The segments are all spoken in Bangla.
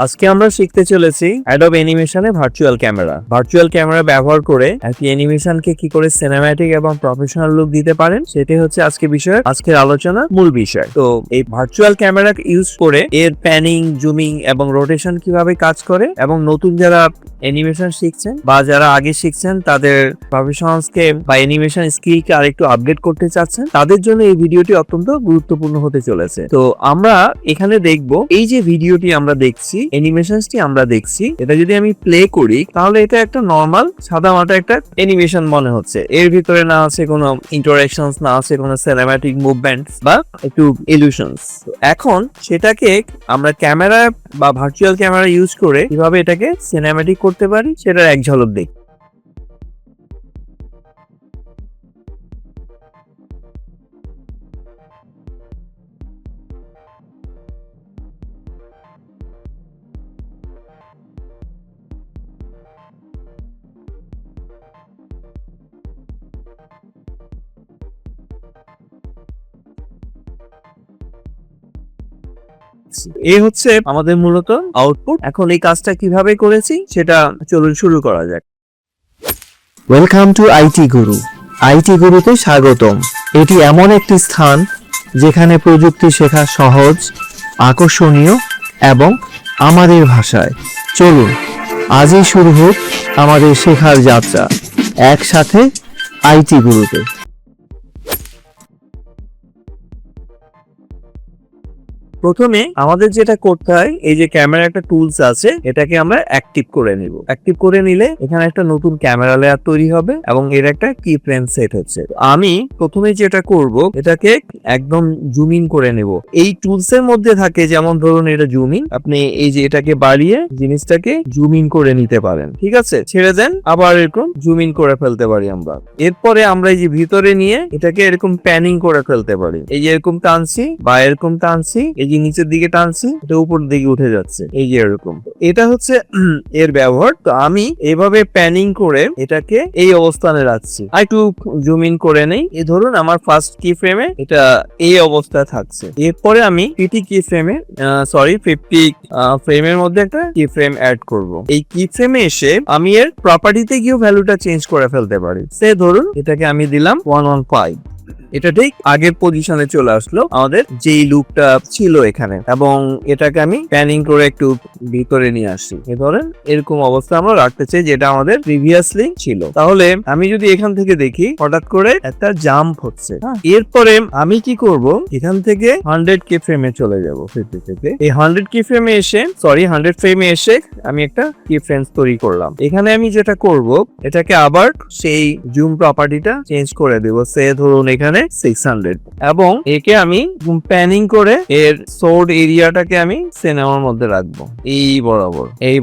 আজকে আমরা শিখতে চলেছি অ্যাডোব অ্যানিমেশনে ভার্চুয়াল ক্যামেরা। ভার্চুয়াল ক্যামেরা ব্যবহার করে একটি অ্যানিমেশনকে কি করে সিনেম্যাটিক এবং প্রফেশনাল লুক দিতে পারেন, সেটাই হচ্ছে আজকের আলোচনার মূল বিষয়। তো এই ভার্চুয়াল ক্যামেরা ইউজ করে এর প্যানিং, জুমিং এবং রোটেশন কিভাবে কাজ করে, এবং নতুন যারা অ্যানিমেশন শিখছেন বা যারা আগে শিখছেন তাদের প্রফেশনালসকে বা অ্যানিমেশন স্কিলকে আরেকটু আপডেট করতে চাচ্ছেন, তাদের জন্য এই ভিডিওটি অত্যন্ত গুরুত্বপূর্ণ হতে চলেছে। তো আমরা এখানে দেখব এই যে ভিডিওটি আমরা দেখছি, অ্যানিমেশনটি আমরা দেখছি, এটা যদি আমি প্লে করি তাহলে এটা একটা নরমাল সাদামাটা একটা অ্যানিমেশন মনে হচ্ছে। এর ভিতরে না আছে কোনো ইন্টারঅ্যাকশনস, না আছে কোনো সিনেম্যাটিক মুভমেন্টস বা একটু ইলিউশনস। এখন সেটাকে আমরা ক্যামেরা বা ভার্চুয়াল ক্যামেরা ইউজ করে কিভাবে এটাকে সিনেম্যাটিক করতে পারি সেটার এক ঝলক দেখি। এই হচ্ছে আমাদের মূলত আউটপুট। এখন এই কাজটা কিভাবে করেছি সেটা চলুন শুরু করা যাক। Welcome to IT Guru. IT গুরুতে স্বাগতম। এটি এমন একটি স্থান যেখানে প্রযুক্তি শেখা সহজ, আকর্ষণীয় এবং আমাদের ভাষায়। চলুন আজই শুরু হোক আমাদের শেখার যাত্রা একসাথে আইটি গুরুতে। প্রথমে আমাদের যেটা করতে হয়, এই যে ক্যামেরা একটা টুলস আছে, এটাকে আমরা অ্যাক্টিভ করে নিব। অ্যাক্টিভ করে নিলে এখানে একটা নতুন ক্যামেরা লেয়ার তৈরি হবে এবং এর একটা কি ফ্রেম সেট হচ্ছে। আমি প্রথমে যেটা করব, এটাকে একদম জুম ইন করে নেব। এই টুলস এর মধ্যে থাকে, যেমন ধরুন এটা জুম ইন, আপনি এই যে এটাকে বাড়িয়ে জিনিসটাকে জুম ইন করে নিতে পারেন। ঠিক আছে, ছেড়ে দেন, আবার এরকম জুম ইন করে ফেলতে পারি আমরা। এরপরে আমরা এই যে ভিতরে নিয়ে এটাকে এরকম প্যানিং করে ফেলতে পারি। এই যে এরকম টানছি বা এরকম টানছি, এই যে নিচের দিকে টানছি, এটা উপর দিকে উঠে যাচ্ছে, এই যে এরকম। এটা হচ্ছে এর ব্যবহার। তো আমি এভাবে প্যানিং করে এটাকে এই অবস্থানে রাখছি। আর একটু জুম ইন করে নেই। এই ধরুন আমার ফার্স্ট কি ফ্রেমে এটা এই অবস্থায় থাকছে। এরপরে আমি 50 ফ্রেমের মধ্যে একটা কি ফ্রেম অ্যাড করব। এই কি ফ্রেমে এসে আমি এর প্রপার্টিতে গিয়েও ভ্যালুটা চেঞ্জ করে ফেলতে পারি। সে ধরুন এটাকে আমি দিলাম 115। এটা ঠিক আগের পজিশনে চলে আসলো আমাদের যেই লুকটা ছিল এখানে, এবং এটাকে আমি প্যানিং করে একটু ভিতরে নিয়ে আসি। এ ধরেন এরকম অবস্থা আমরা রাখতে চাই যেটা আমাদের প্রিভিয়াসলি ছিল। তাহলে আমি যদি এখান থেকে দেখি হঠাৎ করে একটা জাম্প হচ্ছে। এরপরে আমি কি করব, এখান থেকে 100 কে ফ্রেমে চলে যাব। এই 100 ফ্রেমে এসে আমি একটা কি ফ্রেম তৈরি করলাম। এখানে আমি যেটা করব, এটাকে আবার সেই জুম প্রপার্টিটা চেঞ্জ করে দেব। সে ধরুন এখানে 600, এবং একে আমি প্যানিং করে এর সোর্ড এরিয়াটাকে আমি সিনেমার মধ্যে রাখবো। এই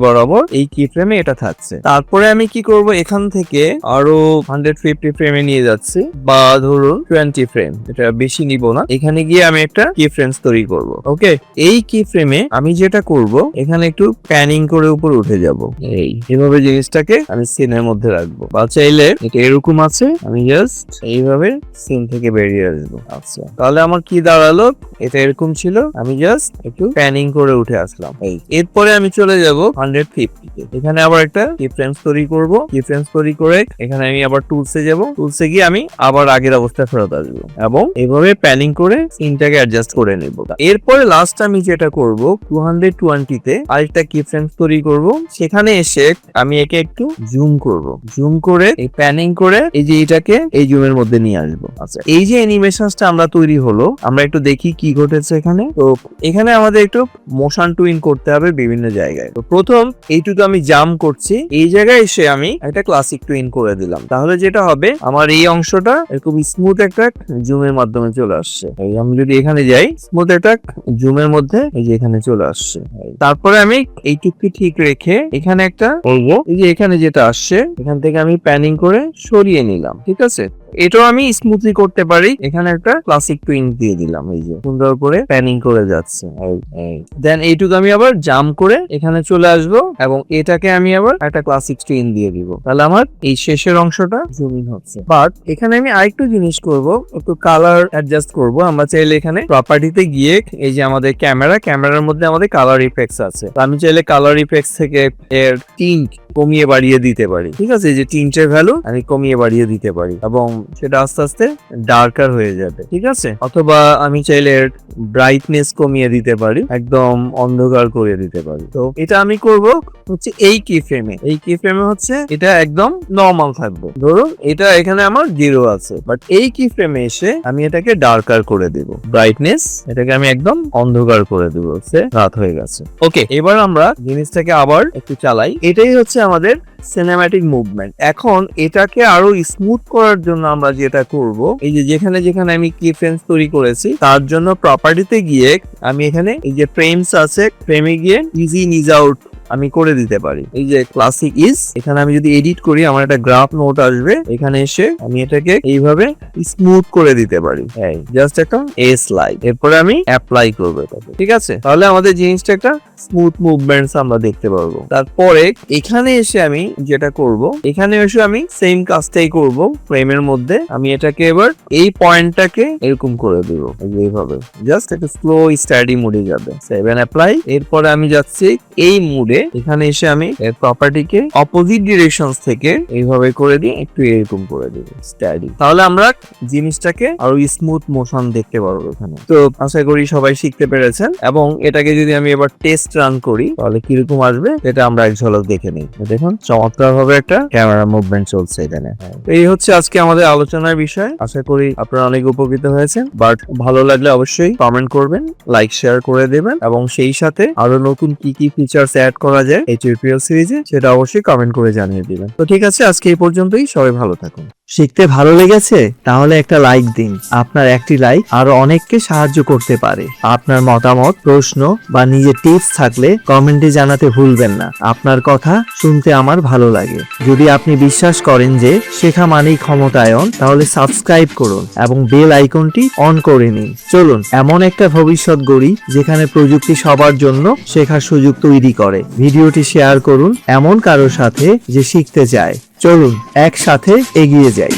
বরাবর এই কি ফ্রেমে এটা থাকছে। তারপরে আমি কি করব, এখান থেকে আরো 150 ফ্রেমে নিয়ে যাচ্ছি, বা ধরুন 20 ফ্রেম, এটা বেশি নিব না। এখানে গিয়ে আমি একটা কি ফ্রেম তৈরি করব। ওকে, এই কি ফ্রেমে আমি যেটা করব, এখানে একটু প্যানিং করে উপরে উঠে যাব। এইভাবে জিনিসটাকে আমি সিনের মধ্যে রাখবো, বা চাইলে এটা এরকম আছে, আমি জাস্ট এইভাবে সিন থেকে বেরিয়ে আসবো। আচ্ছা, তাহলে আমার কি দাঁড়ালো, এটা এরকম ছিল, আমি জাস্ট একটু প্যানিং করে উঠে আসলাম। এরপরে আমি চলে যাব 150 তে। এখানে আবার একটা কিফ্রেমস তৈরি করব। কিফ্রেমস তৈরি করে এখানে আমি আবার টুলসে যাব। টুলসে গিয়ে আমি আবার আগের অবস্থায় ফেরত আসবো, এবং এভাবে প্যানিং করে সিনটাকে অ্যাডজাস্ট করে নেব। এরপরে লাস্ট আমি যেটা করব, 220 তে আরেকটা কিফ্রেমস তৈরি করব। সেখানে এসে আমি একে একটু জুম করব। জুম করে এই প্যানিং করে এই যে এটাকে এই জুমের মধ্যে নিয়ে আসবো। আচ্ছা, এই যে অ্যানিমেশনটা আমরা তৈরি হলো, আমরা একটু দেখি কি ঘটেছে এখানে। তো এখানে আমাদের একটু মোশন টুইন করতে হবে বিভিন্ন জায়গায়। তো প্রথম এইটুকু আমি জাম্প করছি, এই জায়গায় এসে আমি একটা ক্লাসিক টুইন করে দিলাম। তাহলে যেটা হবে, আমার এই অংশটা এরকম স্মুথ একটা জুমের মাধ্যমে চলে আসছে। এই আমি যদি এখানে যাই, স্মুথ একটা জুমের মধ্যে এই যে এখানে চলে আসছে। তারপরে আমি এইটুকু ঠিক রেখে এখানে একটা করবো, এই যে এখানে যেটা আসছে এখান থেকে আমি প্যানিং করে সরিয়ে নিলাম। ঠিক আছে, এটাও আমি স্মুথলি করতে পারি। এখানে একটা ক্লাসিক টুইন দিয়ে দিলাম, এই যে সুন্দর করে প্যানিং করে যাচ্ছে। দেন এইটুকু আমি আবার জাম্প করে এখানে চলে আসবো এবং এটাকে আমি আবার একটা ক্লাসিক টুইন দিয়ে দিব। তাহলে আমার এই শেষের অংশটা জুম ইন হচ্ছে। বাট এখানে আমি আরেকটু জিনিস করব, একটু কালার অ্যাডজাস্ট করব। আমরা চাইলে এখানে প্রপার্টিতে গিয়ে এই যে আমাদের ক্যামেরার মধ্যে আমাদের কালার ইফেক্টস আছে, তো আমি চাইলে কালার ইফেক্টস থেকে এর টিন্ট কমিয়ে বাড়িয়ে দিতে পারি। ঠিক আছে, যে টিন্টের ভ্যালু আমি কমিয়ে বাড়িয়ে দিতে পারি এবং সেটা আস্তে আস্তে ডার্কার হয়ে যাবে। ঠিক আছে, অথবা আমি চাইলে এর ব্রাইটনেস কমিয়ে দিতে পারি, একদম অন্ধকার করে দিতে পারি। তো এটা আমি করব হচ্ছে এই কি ফ্রেমে হচ্ছে এটা একদম নরমাল থাকবে। ধরুন এটা এখানে আমার 0 আছে, বাট এই কি ফ্রেমে এসে আমি এটাকে ডার্কার করে দিব, ব্রাইটনেস এটাকে আমি একদম অন্ধকার করে দিব, রাত হয়ে গেছে। ওকে, এবার আমরা জিনিসটাকে আবার একটু চালাই। এটাই হচ্ছে আমাদের সিনেম্যাটিক মুভমেন্ট। এখন এটাকে আরো স্মুথ করার জন্য আমরা যেটা করব, এই যে যেখানে যেখানে আমি কি ফ্রেমস তৈরি করেছি তার জন্য প্রপার্টিতে গিয়ে আমি এখানে এই যে ফ্রেমস আছে, ফ্রেমে গিয়ে ইজি ইজ আউট আমি করে দিতে পারি। এই যে ক্লাসিক ইজ, এখানে আমি যদি এডিট করি আমার একটা গ্রাফ নোট আসবে, এখানে এসে আমি এটাকে এইভাবে স্মুথ করে দিতে পারি, জাস্ট একটা স্লাইড, এরপরে আমি অ্যাপ্লাই করবো এটাকে। ঠিক আছে, তাহলে আমাদের জিনিসটা একটা স্মুথ মুভমেন্টস আমরা দেখতে পারবো। তারপরে এখানে এসে আমি যেটা করব, এখানে এসে আমি সেম কাজটাই করব ফ্রেমের মধ্যে। আমি এটাকে এবার এই পয়েন্টটাকে এরকম করে দিব, এইভাবে জাস্ট একটা স্লো স্টাডি মুডে যাবে। 7 অ্যাপ্লাই, এরপরে আমি যাচ্ছি এই মুডে। এখানে এসে আমি এর প্রপার্টিকে অপোজিট ডিরেকশনস থেকে এইভাবে করে দিই, একটু এরকম করে দিই স্টাডি। তাহলে আমরা জিনিসটাকে আরো স্মুথ মোশন দেখতে পারবো এখানে। তো আশা করি সবাই শিখতে পেরেছেন এবং এটাকে যদি আমি এবার টেস্ট রান করি তাহলে কিরকম আসবে এটা আমরা এক ঝলক দেখে নিই। দেখুন চমৎকার ভাবে একটা ক্যামেরা মুভমেন্ট চলছে এখানে। তো এই হচ্ছে আজকে আমাদের আলোচনার বিষয়। আশা করি আপনারা অনেক উপকৃত হয়েছেন। বাট ভালো লাগলে অবশ্যই কমেন্ট করবেন, লাইক শেয়ার করে দেবেন এবং সেই সাথে আরো নতুন কি কি ফিচার্স অ্যাড করা যায় এই টিউটোরিয়াল সিরিজে সেটা অবশ্যই কমেন্ট করে জানিয়ে দিবেন। তো ঠিক আছে, আজকে এই পর্যন্তই। সবাই ভালো থাকুন। শিখতে ভালো লেগেছে? তাহলে একটা লাইক দিন। আপনার একটি লাইক আরো অনেককে সাহায্য করতে পারে। আপনার মতামত, প্রশ্ন বা নিজের টিপস থাকলে কমেন্টে জানাতে ভুলবেন না। আপনার কথা শুনতে আমার ভালো লাগে। যদি আপনি বিশ্বাস করেন যে শেখা মানেই ক্ষমতায়ন, তাহলে সাবস্ক্রাইব করুন এবং বেল আইকনটি অন করে নিন। চলুন এমন একটা ভবিষ্যৎ গড়ি যেখানে প্রযুক্তি সবার জন্য শেখার সুযোগ তৈরি করে। ভিডিওটি শেয়ার করুন এমন কারোর সাথে যে শিখতে চায়। চলুন একসাথে এগিয়ে যাই।